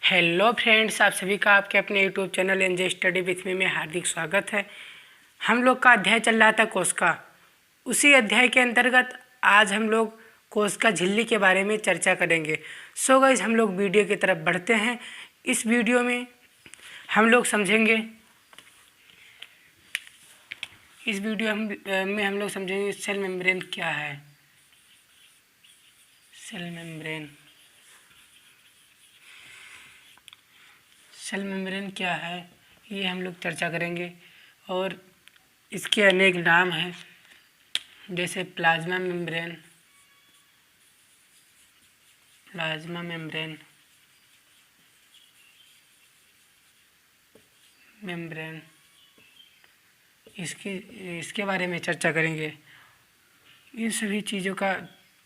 Hello friends, आप सभी का आपके अपने YouTube channel NJ study with me में हार्दिक स्वागत है। हम लोग का अध्याय चल रहा था कोश का। उसी अध्याय के अंतर्गत आज हम लोग कोश का झिल्ली के बारे में चर्चा करेंगे। सो गाइस, हम लोग वीडियो की तरफ बढ़ते हैं। इस वीडियो में हम लोग समझेंगे सेल मेम्ब्रेन क्या है। सेल मेम्ब्रेन क्या है ये हम लोग चर्चा करेंगे। और इसके अनेक नाम हैं, जैसे प्लाज्मा मेम्ब्रेन इसके बारे में चर्चा करेंगे। इन सभी चीज़ों का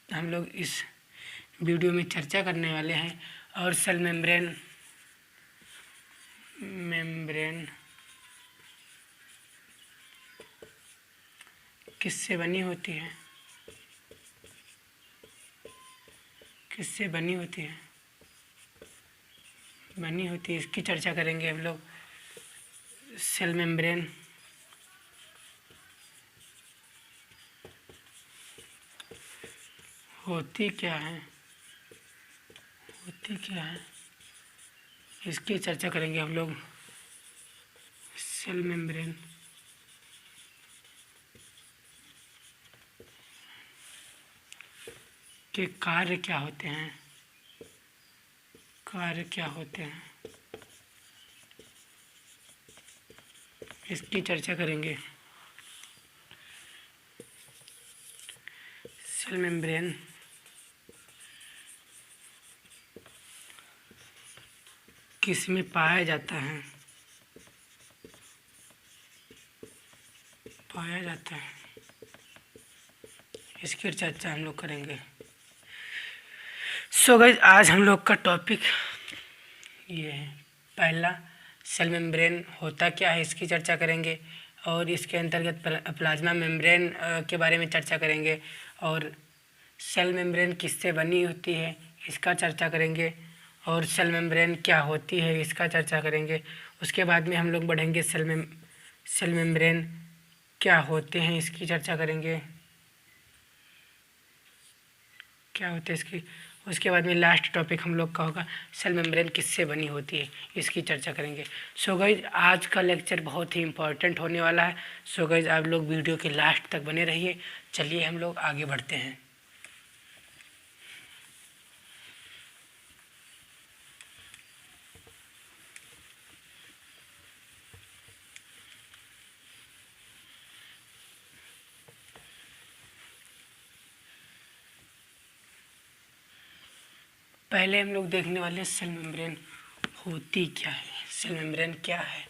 हम लोग इस वीडियो में चर्चा करने वाले हैं। और सेल मेम्ब्रेन किससे बनी होती है, इसकी चर्चा करेंगे हम लोग। सेल मेम्ब्रेन होती क्या है, इसकी चर्चा करेंगे हम लोग। सेल मेम्ब्रेन के कार्य क्या होते हैं, इसकी चर्चा करेंगे। सेल मेम्ब्रेन किस में पाया जाता है, इसकी चर्चा हम लोग करेंगे। सो गाइस, आज हम लोग का टॉपिक ये है। पहला, सेल मेम्ब्रेन होता क्या है, इसकी चर्चा करेंगे। और इसके अंतर्गत प्लाज्मा मेम्ब्रेन के बारे में चर्चा करेंगे। और सेल मेम्ब्रेन किससे बनी होती है, इसका चर्चा करेंगे। और सेल मेम्ब्रेन क्या होती है, इसका चर्चा करेंगे। उसके बाद में हम लोग बढ़ेंगे सेल मेम्ब्रेन क्या होते हैं, इसकी चर्चा करेंगे, क्या होते हैं इसकी। उसके बाद में लास्ट टॉपिक हम लोग का होगा सेल मेम्ब्रेन किससे बनी होती है, इसकी चर्चा करेंगे। सो गाइस, आज का लेक्चर बहुत ही इम्पोर्टेंट होने वाला है। सो गाइस, आप लोग वीडियो के लास्ट तक बने रहिए। चलिए हम लोग आगे बढ़ते हैं। पहले हम लोग देखने वाले सेल मेम्ब्रेन होती क्या है, सेल मेम्ब्रेन क्या है,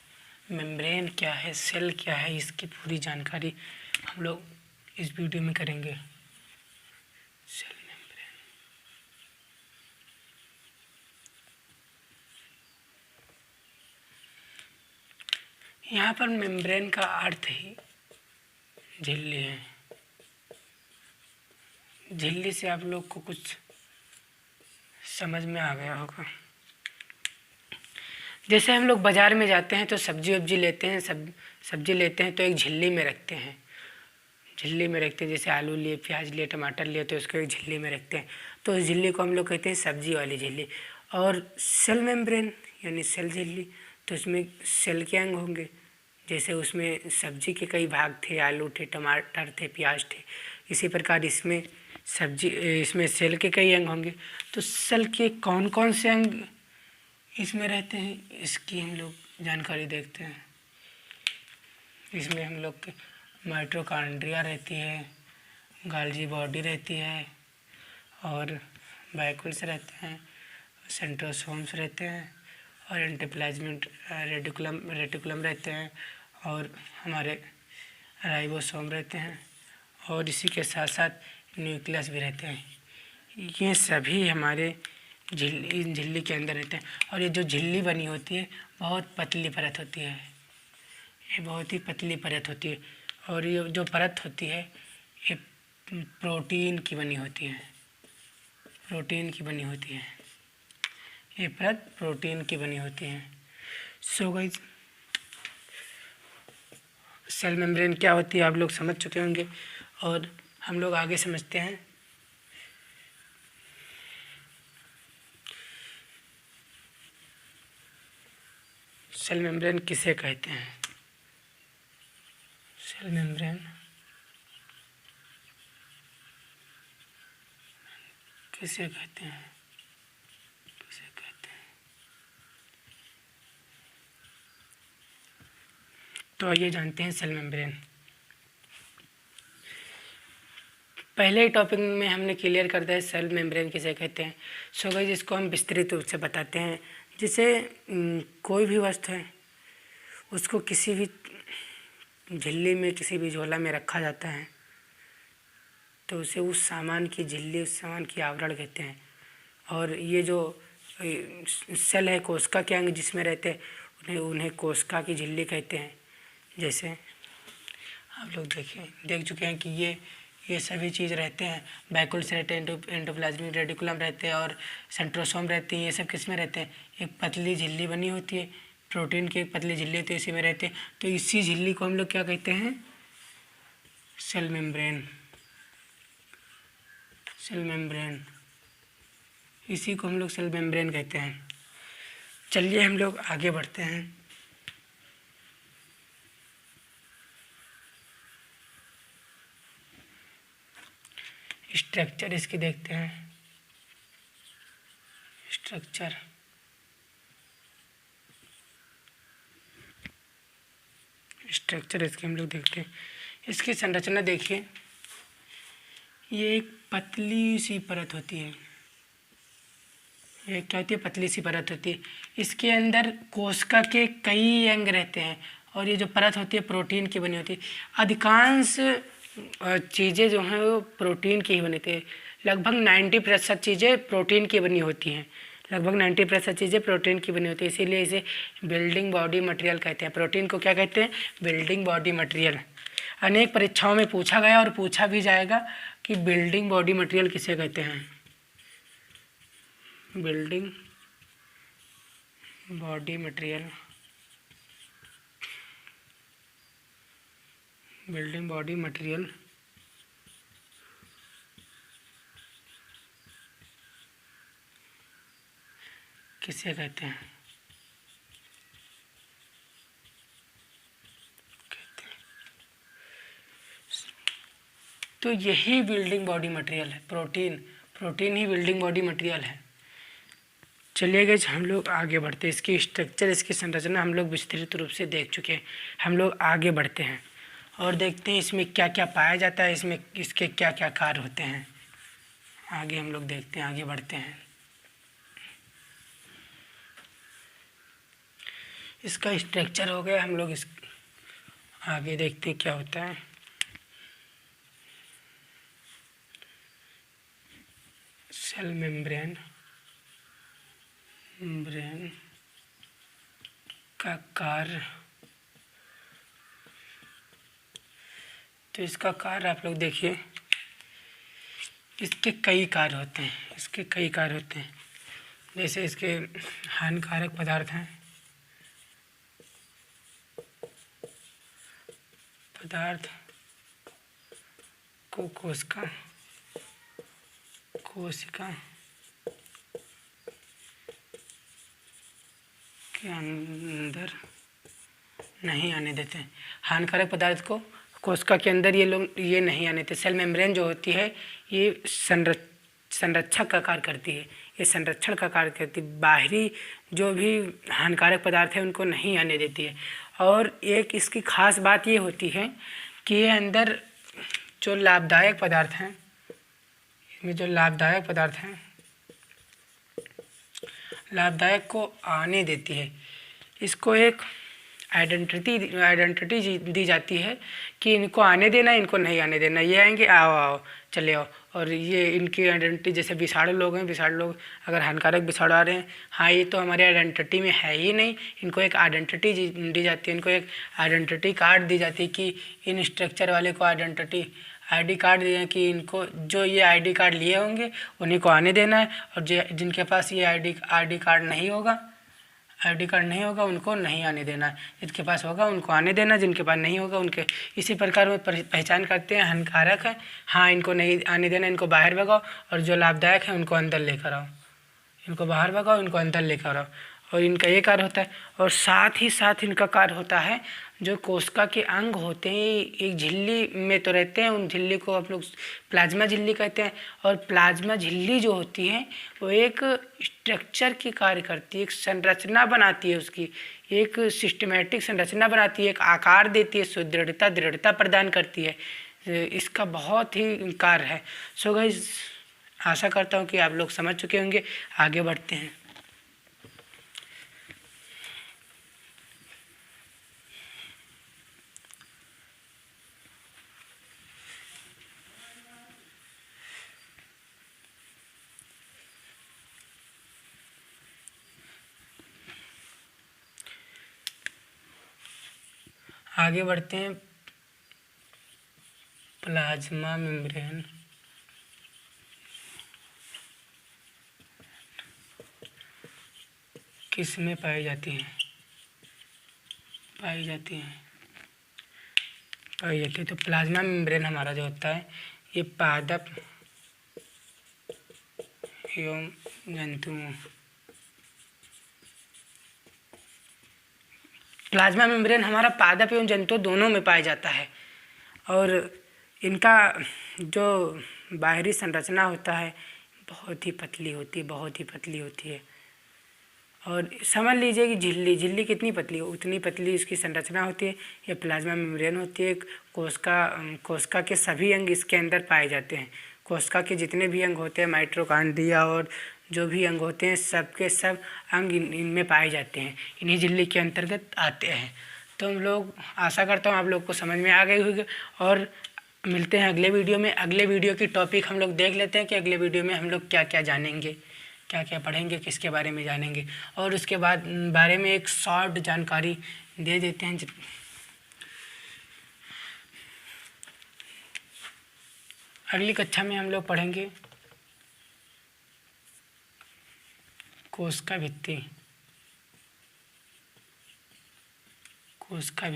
मेम्ब्रेन क्या है, सेल क्या है, इसकी पूरी जानकारी हम लोग इस वीडियो में करेंगे। सेल मेम्ब्रेन, यहाँ पर मेम्ब्रेन का अर्थ ही झिल्ली है। झिल्ली से आप लोग को कुछ समझ में आ गया होगा। जैसे हम लोग बाज़ार में जाते हैं तो सब्जी लेते हैं, सब्जी लेते हैं तो एक झिल्ली में रखते हैं। जैसे आलू लिए, प्याज लिए, टमाटर लिए तो उसको एक झिल्ली में रखते हैं। तो उस झिल्ली को हम लोग कहते हैं सब्जी वाली झिल्ली। और सेल मेम्ब्रेन यानी सेल झिल्ली, तो उसमें सेल के अंग होंगे। जैसे उसमें सब्जी के कई भाग थे, आलू थे, टमाटर थे, प्याज थे, इसी प्रकार इसमें सेल के कई अंग होंगे। तो सेल के कौन कौन से अंग इसमें रहते हैं, इसकी हम लोग जानकारी देखते हैं। इसमें हम लोग के माइटोकॉन्ड्रिया रहती है, गाल्जी बॉडी रहती है, और वैक्यूल्स रहते हैं, सेंट्रोसोम्स रहते हैं, और एंडोप्लाज्मिक रेटिकुलम रहते हैं, और हमारे राइबोसोम रहते हैं, और इसी के साथ साथ न्यूक्लियस भी रहते हैं। ये सभी हमारे झिल्ली के अंदर रहते हैं। और ये जो झिल्ली बनी होती है बहुत पतली परत होती है, ये बहुत ही पतली परत होती है। और ये जो परत होती है ये प्रोटीन की बनी होती है, ये परत प्रोटीन की बनी होती है। सो गाइस, सेल मेम्ब्रेन क्या होती है आप लोग समझ चुके होंगे, और हम लोग आगे समझते हैं। सेल मेम्ब्रेन किसे कहते हैं? सेल मेम्ब्रेन किसे कहते हैं? किसे कहते हैं? तो आइए जानते हैं सेल मेम्ब्रेन। पहले ही टॉपिक में हमने क्लियर कर दिया सेल मेम्ब्रेन किसे कहते हैं। सो गाइस, इसको हम विस्तृत रूप से बताते हैं। जैसे कोई भी वस्तु है उसको किसी भी झिल्ली में, किसी भी झोला में रखा जाता है तो उसे उस सामान की झिल्ली, उस सामान की आवरण कहते हैं। और ये जो सेल है कोशिका के अंग जिसमें रहते हैं उन्हें कोशिका की झिल्ली कहते हैं। जैसे आप लोग देख चुके हैं कि ये सभी चीज़ रहते हैं। वैक्यूल्स रहते हैं, एंडोप्लाज्मिक रेटिकुलम रहते हैं और सेंट्रोसोम रहती है। ये सब किस में रहते हैं? एक पतली झिल्ली बनी होती है, प्रोटीन की एक पतली झिल्ली होती है, इसी में रहते हैं। तो इसी झिल्ली को हम लोग क्या कहते हैं? Cell membrane. सेल मेम्ब्रेन, इसी को हम लोग सेल मेम्ब्रेन कहते हैं। चलिए हम लोग आगे बढ़ते हैं। स्ट्रक्चर इसकी देखते हैं। स्ट्रक्चर इसकी हम लोग देखते हैं। इसकी संरचना देखिए, ये एक पतली सी परत होती है। ये क्या होती है? पतली सी परत होती है। इसके अंदर कोशिका के कई अंग रहते हैं और ये जो परत होती है प्रोटीन की बनी होती है। अधिकांश चीज़ें जो हैं वो प्रोटीन की ही बनी होती है। लगभग 90% चीज़ें प्रोटीन की बनी होती हैं। लगभग 90% चीज़ें प्रोटीन की बनी होती है, इसीलिए इसे बिल्डिंग बॉडी मटेरियल कहते हैं। प्रोटीन को क्या कहते हैं? Building body material. अनेक परीक्षाओं में पूछा गया और पूछा भी जाएगा कि बिल्डिंग बॉडी मटेरियल किसे कहते हैं? Building body material, building body material किसे कहते हैं? तो यही बिल्डिंग बॉडी मटेरियल है। प्रोटीन ही बिल्डिंग बॉडी मटेरियल है। चलिए गाइस, हम लोग आगे बढ़ते हैं। इसकी स्ट्रक्चर, इसकी संरचना हम लोग विस्तृत रूप से देख चुके हैं। हम लोग आगे बढ़ते हैं और देखते हैं इसमें क्या क्या पाया जाता है, इसमें इसके क्या क्या कार्य होते हैं। आगे हम लोग देखते हैं, आगे बढ़ते हैं। इसका स्ट्रक्चर हो गया, हम लोग इस आगे देखते हैं क्या होता है। सेल मेम्ब्रेन का कार्य, तो इसका कार्य आप लोग देखिए, इसके कई कार्य होते हैं। जैसे इसके हानिकारक पदार्थ हैं, पदार्थ को कोशिका के अंदर नहीं आने देते हैं। हानिकारक पदार्थ को कोशिका के अंदर ये नहीं आने देते। सेल मेम्ब्रेन जो होती है ये संरक्षक का कार्य करती है। ये संरक्षण का कार्य करती है। बाहरी जो भी हानिकारक पदार्थ है उनको नहीं आने देती है। और एक इसकी खास बात ये होती है कि ये अंदर जो लाभदायक पदार्थ हैं, इसमें जो लाभदायक पदार्थ हैं, लाभदायक को आने देती है। इसको एक आइडेंटिटी दी जाती है कि इनको आने देना, इनको नहीं आने देना। ये आएंगे, आओ चले आओ। और ये इनकी आइडेंटिटी, जैसे विषाणु लोग हैं, विषाणु लोग अगर हानिकारक विषाणु आ रहे हैं, हाँ ये तो हमारे आइडेंटिटी में है ही नहीं, इनको एक आइडेंटिटी दी जाती है, इनको एक आइडेंटिटी कार्ड दी जाती है कि इन स्ट्रक्चर वाले को आईडी कार्ड दिए कि इनको जो ये आईडी कार्ड लिए होंगे उन्हीं को आने देना है, और जिनके पास ये आईडी कार्ड नहीं होगा उनको नहीं आने देना है। जिनके पास होगा उनको आने देना, जिनके पास नहीं होगा उनके। इसी प्रकार में पहचान करते हैं। हानिकारक है, हाँ इनको नहीं आने देना, इनको बाहर भगाओ, और जो लाभदायक है उनको अंदर लेकर आओ। इनको बाहर भगाओ, इनको अंदर लेकर आओ। और इनका ये कार्य होता है। और साथ ही साथ इनका कार्य होता है, जो कोशिका के अंग होते हैं एक झिल्ली में तो रहते हैं, उन झिल्ली को आप लोग प्लाज्मा झिल्ली कहते हैं। और प्लाज्मा झिल्ली जो होती है वो एक स्ट्रक्चर की कार्य करती है, एक संरचना बनाती है, उसकी एक सिस्टमेटिक संरचना बनाती है, एक आकार देती है, दृढ़ता प्रदान करती है। इसका बहुत ही कार्य है। सो गाइस, आशा करता हूँ कि आप लोग समझ चुके होंगे। आगे बढ़ते हैं। आगे बढ़ते हैं। प्लाज्मा मेम्ब्रेन किस में पाई जाती है? तो प्लाज्मा मेम्ब्रेन हमारा जो होता है ये पादप एवं जंतुओं, प्लाज्मा मेम्ब्रेन हमारा पादप एवं जंतु दोनों में पाया जाता है। और इनका जो बाहरी संरचना होता है बहुत ही पतली होती है। और समझ लीजिए कि झिल्ली कितनी पतली हो उतनी पतली इसकी संरचना होती है। ये प्लाज्मा मेम्ब्रेन होती है। कोशिका के सभी अंग इसके अंदर पाए जाते हैं। कोशिका के जितने भी अंग होते हैं, माइटोकॉन्ड्रिया और जो भी अंग होते हैं, सब के सब अंग इनमें पाए जाते हैं, इन्हीं झिल्ली के अंतर्गत आते हैं। तो हम लोग, आशा करता हूँ आप लोग को समझ में आ गई होगी। और मिलते हैं अगले वीडियो में। अगले वीडियो की टॉपिक हम लोग देख लेते हैं कि अगले वीडियो में हम लोग क्या क्या जानेंगे, क्या क्या पढ़ेंगे, किसके बारे में जानेंगे। और उसके बाद बारे में एक शॉर्ट जानकारी दे देते हैं। अगली कक्षा में हम लोग पढ़ेंगे कोशिका भित्ति। कोशिका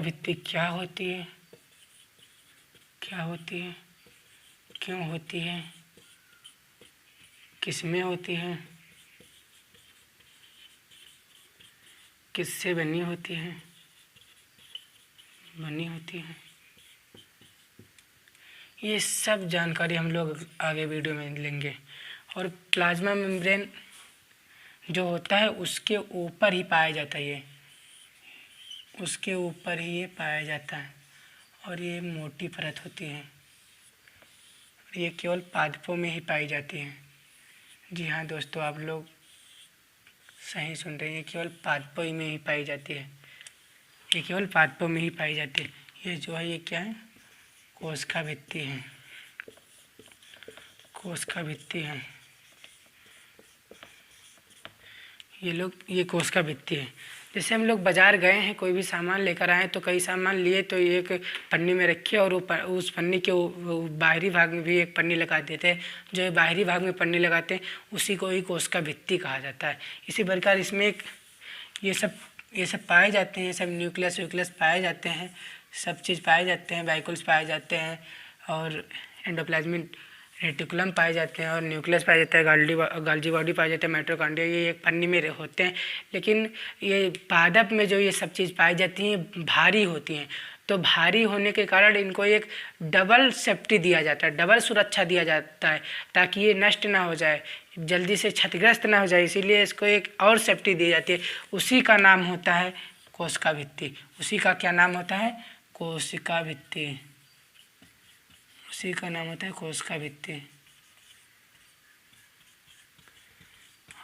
भित्ति क्या होती है, क्यों होती है, किसमें होती है, किससे बनी होती है। ये सब जानकारी हम लोग आगे वीडियो में लेंगे। और प्लाज्मा मेम्ब्रेन जो होता है उसके ऊपर ही पाया जाता है, उसके ऊपर ही ये पाया जाता है। और ये मोटी परत होती है, ये केवल पादपों में ही पाई जाती है। जी हाँ दोस्तों, आप लोग सही सुन रहे हैं, ये केवल पादपों में ही पाई जाती है। ये जो है ये क्या है? कोशिका भित्ति है। ये कोशिका भित्ति है। जैसे हम लोग बाज़ार गए हैं, कोई भी सामान लेकर आए तो कई सामान लिए तो एक पन्नी में रखे और उस पन्नी के बाहरी भाग में भी एक पन्नी लगा देते हैं। जो बाहरी भाग में पन्नी लगाते हैं उसी को ही कोशिका भित्ति कहा जाता है। इसी प्रकार इसमें ये सब पाए जाते हैं, सब न्यूक्लियस पाए जाते हैं, सब चीज़ पाए जाते हैं, वाइकल्स पाए जाते हैं, और एंडोप्लाज्मिक रेटिकुलम पाए जाते हैं, और न्यूक्लियस पाया जाता है, गाल्जी बॉडी पाया जाता है, माइटोकॉन्ड्रिया, ये एक पन्नी में होते हैं। लेकिन ये पादप में जो ये सब चीज़ पाई जाती हैं भारी होती हैं। तो भारी होने के कारण इनको एक डबल सेफ्टी दिया जाता है, डबल सुरक्षा दिया जाता है, ताकि ये नष्ट ना हो जाए, जल्दी से क्षतिग्रस्त ना हो जाए। इसीलिए इसको एक और सेफ्टी दी जाती है। उसी का नाम होता है कोशिका भित्ति। उसी का क्या नाम होता है? कोशिका भित्ति।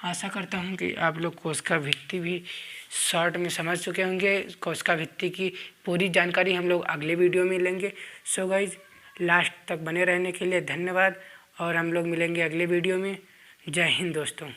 आशा करता हूँ कि आप लोग कोशिका भित्ति भी शॉर्ट में समझ चुके होंगे। कोशिका भित्ति की पूरी जानकारी हम लोग अगले वीडियो में लेंगे। सो गाइज, लास्ट तक बने रहने के लिए धन्यवाद, और हम लोग मिलेंगे अगले वीडियो में। जय हिंद दोस्तों।